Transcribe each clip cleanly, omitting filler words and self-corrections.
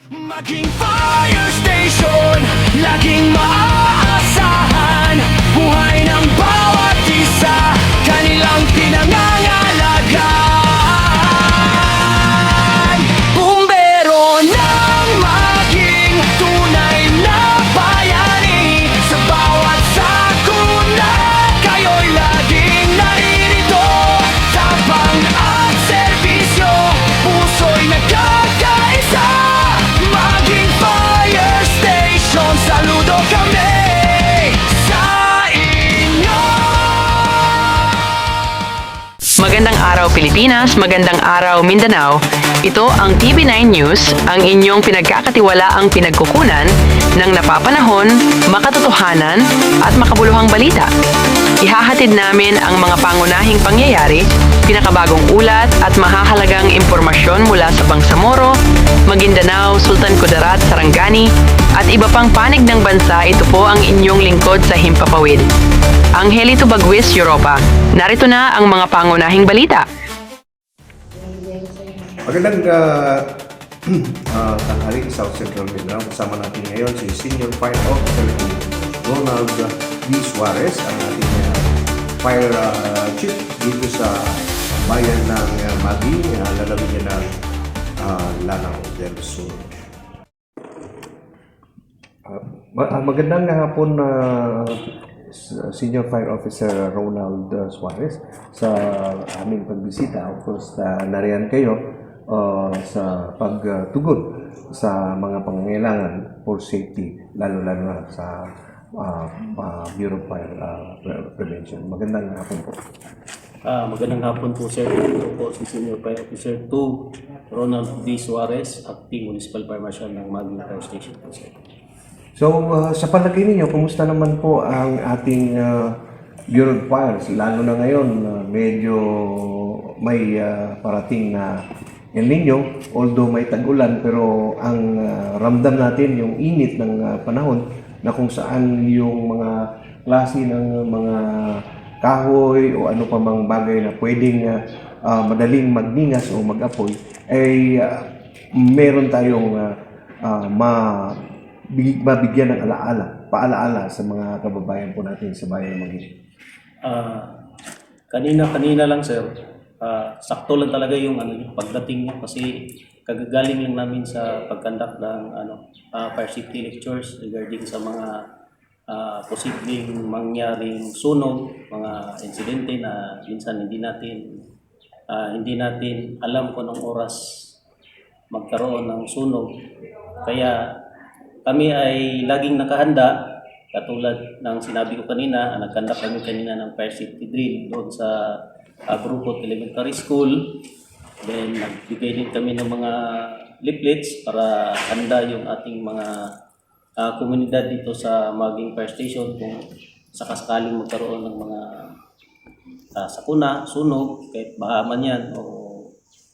Maging fire station, laging maaasahan. Buhay ng bawat isa, kanilang pinangangalagaan. Bumbero nang maging tunay na bayani. Sa bawat sakuna, kayo'y laging naririto. Tapang at serbisyo, puso'y nagkakaisa. Maging fire station, saludo kami sa inyo. Magandang araw Pilipinas, magandang araw Mindanao. Ito ang TV9 News, ang inyong pinagkakatiwalaang pinagkukunan ng napapanahon, makatotohanan at makabuluhang balita. Ihahatid namin ang mga pangunahing pangyayari, pinakabagong ulat at mahahalagang impormasyon mula sa Bangsamoro, Maguindanao, Sultan Kudarat, Sarangani at iba pang panig ng bansa. Ito po ang inyong lingkod sa Himpapawid, Angelito Bagwis, Europa. Narito na ang mga pangunahing balita. Magandang tanghali sa South Central Mindanao. Kasama natin ngayon si Senior Fire Officer Ronald D. Suarez, ang ating fire chief dito sa bayan ng Maging, lalawigan ng Lanao del Sur. Magandang hapon Senior Fire Officer Ronald Suarez sa aming pagbisita. Of course, nariyan kayo sa pagtugon sa mga pangangailangan for safety, lalo-lalo na sa Bureau of Fire Prevention. Magandang hapon po. Magandang hapon po, sir. Ito po si Senior Fire Officer 2 Ronald D. Suarez, Acting Municipal Fire Marshal ng Maging Fire Station po, sir. So, sa palagay ninyo, kumusta naman po ang ating Bureau of Fires? Lalo na ngayon, medyo may parating na El Nino, although may tag-ulan, pero ang ramdam natin yung init ng panahon na kung saan yung mga klase ng mga kahoy o ano pa mang bagay na pwedeng madaling magningas o mag-apoy ay meron tayong mabigyan ng paalaala sa mga kababayan po natin sa bayan ng Maging. Kanina lang, sir. Sakto lang talaga yung pagdating niyo kasi kagagaling lang namin sa pagkandak ng fire safety lectures regarding sa mga posibleng mangyaring sunog, mga insidente na minsan hindi natin alam kung anong oras magkaroon ng sunog. Kaya kami ay laging nakahanda, katulad ng sinabi ko kanina, nagkandak kami kanina ng fire safety drill doon sa Brupot Elementary School. Then nagbigay din kami ng mga leaflets para handa yung ating mga komunidad dito sa Maging Fire Station kung sakasakaling magkaroon ng mga sakuna, sunog, kahit baha man yan o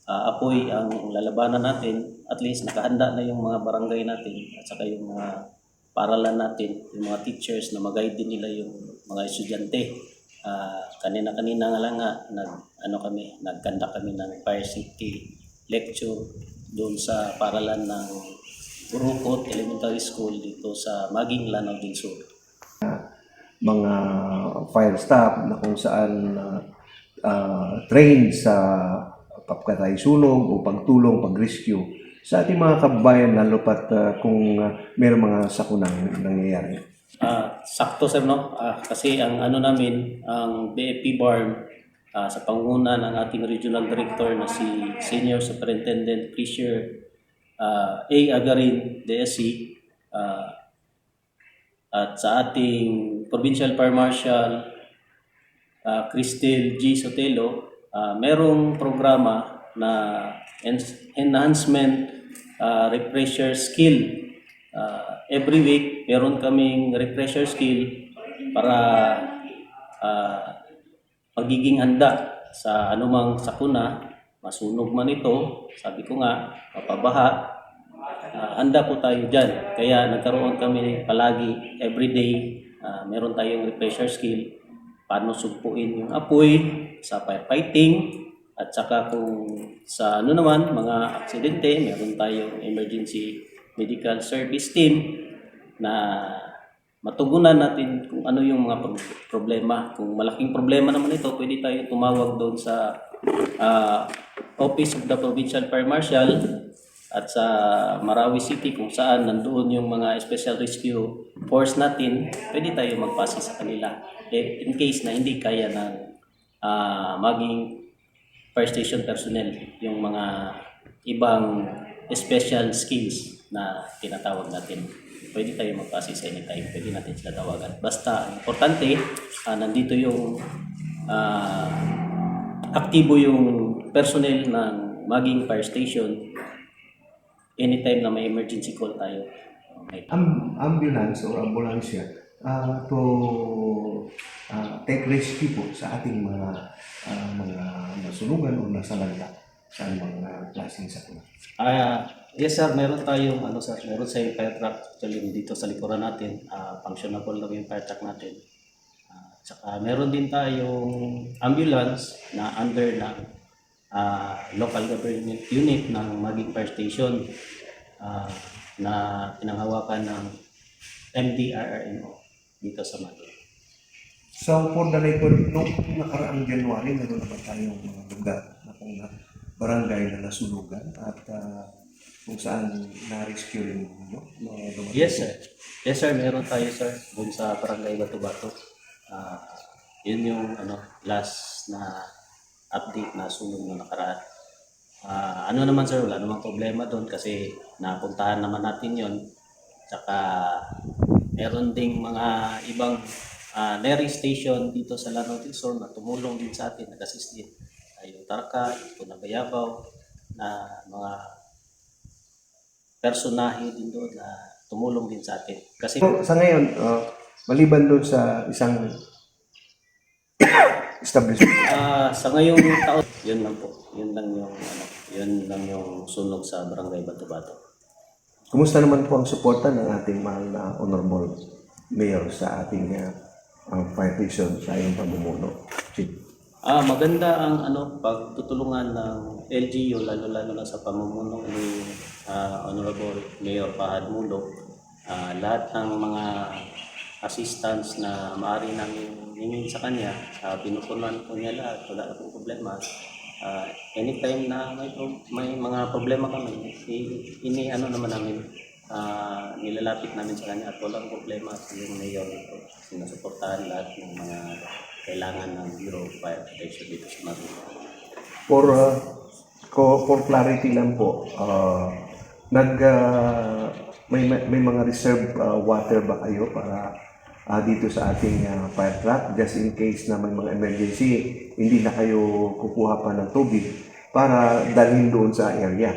apoy ang lalabanan natin. At least nakahanda na yung mga barangay natin at saka yung mga paralan natin, yung mga teachers na mag-guide din nila yung mga estudyante. Kanina nga lang nagkanda kami ng fire safety lecture doon sa paralan ng Burukot Elementary School dito sa Maging, Lanao del Sur. Mga fire staff na kung saan trained sa pagkatay sunog o pagtulong, pag-rescue sa ating mga kababayan, lalo pat kung mayroong mga sakunang nangyayari. Sakto, sir, no? Kasi ang namin, ang BFP BARM, sa panguna ng ating Regional Director na si Senior Superintendent Fisher A. Agarin, DSC, at sa ating Provincial Fire Marshal Cristel G. Sotelo, merong programa na enhancement refresher skill. Every week, meron kaming refresher skill para magiging handa sa anumang sakuna, masunog man ito, sabi ko nga, mapabaha, handa po tayo dyan. Kaya nagkaroon kami palagi, everyday, meron tayong refresher skill, paano sugpuin yung apoy sa firefighting, at saka kung sa mga aksidente, meron tayong emergency medical service team na matugunan natin kung ano yung mga problema. Kung malaking problema naman ito, pwede tayo tumawag doon sa Office of the Provincial Fire Marshal at sa Marawi City kung saan nandoon yung mga Special Rescue Force natin, pwede tayo magpasa sa kanila. In case na hindi kaya ng maging fire station personnel, yung mga ibang special skills na tinatawag natin. Pwede tayo mag-assist anytime, pwede natin sila tawagan. Basta, importante, nandito yung aktibo yung personnel ng maging fire station anytime na may emergency call tayo. Okay. Ambulance o ambulansya to take rescue po sa ating mga nasunugan o nasalanta sa mga klaseng sakuna. Yes sir, meron tayong meron sa fire truck actually dito sa likuran natin, functionable lang yung fire truck natin. Tsaka meron din tayong ambulance na under ng local government unit ng maging fire station na pinanghawakan ng MDRRMO dito sa Maging. So for the record, noong nakaraang January, meron naman tayong mga lugar na kung barangay na nasunugan at kung saan na-rescue rin ninyo? Yes sir. Yes sir, meron tayo sir dun sa Barangay Bato-Bato. Yun yung last na update na sunog na nakaraan. Ano naman sir, wala namang problema doon kasi napuntahan naman natin yon. Tsaka meron ding mga ibang Neri station dito sa Lanao del Sur na tumulong din sa atin, nag-assist din. Yung Tarka, yung Punabayabaw, na mga personahe din doon na tumulong din sa atin. Kasi Sa ngayon, maliban doon sa isang establishment, sa ngayong taon, yun lang po. Yun lang yung sunog sa Barangay Bato-Bato. kumusta naman po ang suporta ng ating mahal na Honorable Mayor sa ating fire station sa iyong pamumuno, Chief? Maganda ang pagtutulungan ng LGU lalo na sa pamumuno ni Honorable Mayor Fahad Mulok. Lahat ng mga assistance na maaari namin hingin sa kanya, pinupunan po niya lahat, wala na pong problema. Anytime na may mga problema kami, naman namin, nilalapit namin sa kanya at walang problema sa yung mayor ito. Sinusuportahan lahat ng mga kailangan ng Bureau of Fire Protection dito sa Maging. For clarity lang po, may mga reserve water ba kayo para dito sa ating fire truck just in case na may mga emergency, hindi na kayo kukuha pa ng tubig para dalhin doon sa area.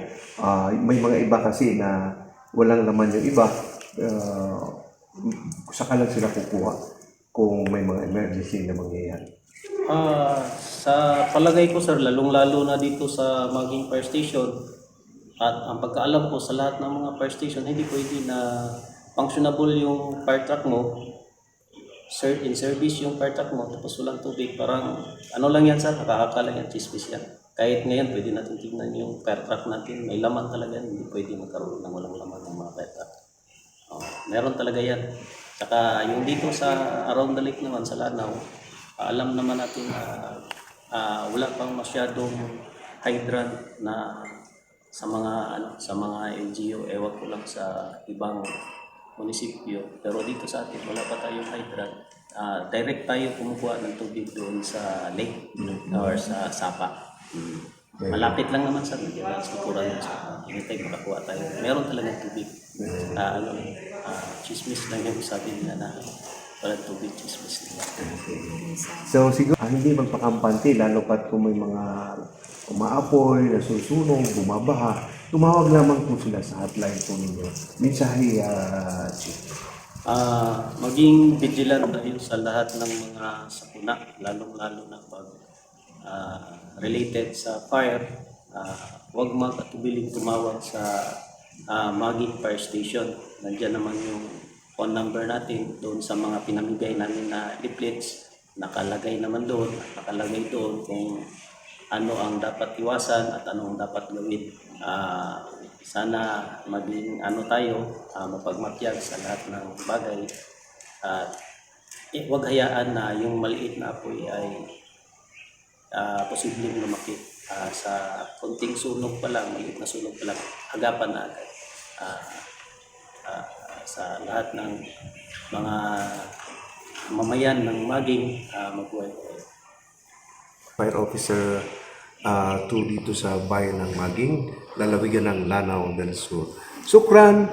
May mga iba kasi na walang laman yung iba, saka lang sila kukuha kung may mga emergency na mangyayari. Sa palagay ko sir, lalong-lalo na dito sa Maging Fire Station at ang pagkaalam ko sa lahat ng mga fire station, hindi pwede na functionable yung fire truck mo, in service yung fire truck mo, tapos walang tubig. Parang lang yan sir, nakakaka lang yan, chismis yan. Kahit ngayon, pwede natin tingnan yung fire truck natin, may laman talaga yan, hindi pwede magkaroon ng walang laman ng mga fire truck. Meron talaga yan. Saka yung dito sa around the lake naman sa Lanao, alam naman natin na wala pang masyadong hydrant na sa mga LGU, ewan ko lang sa ibang munisipyo, pero dito sa atin wala pa tayong hydrant. Direct tayo kumukuha ng tubig doon sa lake or sa sapa. Malapit lang naman sa likuran sa anytime makakuha tayo. Meron talagang tubig. Chismis lang yung sabi nila na walang tubig, chismis nila. So siguro hindi magpakampante lalo pat kung may mga umaapoy, nasusunog, bumabaha, tumawag lamang po sila sa hotline po ninyo. Mensahe, Chief. Maging vigilant tayo sa lahat ng mga sakuna, lalong-lalo na pag related sa fire. Huwag mag-atubiling tumawag sa Maging Fire Station. Nandiyan naman yung phone number natin doon sa mga pinamigay namin na leaflets. Nakalagay naman doon, nakalagay doon kung ano ang dapat iwasan at ano ang dapat gawin. sana maging ano tayo, mapagmatyag sa lahat ng bagay at huwag hayaan na yung maliit na apoy ay posibleng lumaki. Sa konting sunog pa lang, maliit na sunog pa lang, agapan na agad. Sa lahat ng mga mamayan ng Maging, magbuhay. Fire Officer 2 dito sa bayan ng Maging, lalawigan ng Lanao del Sur. Sukran!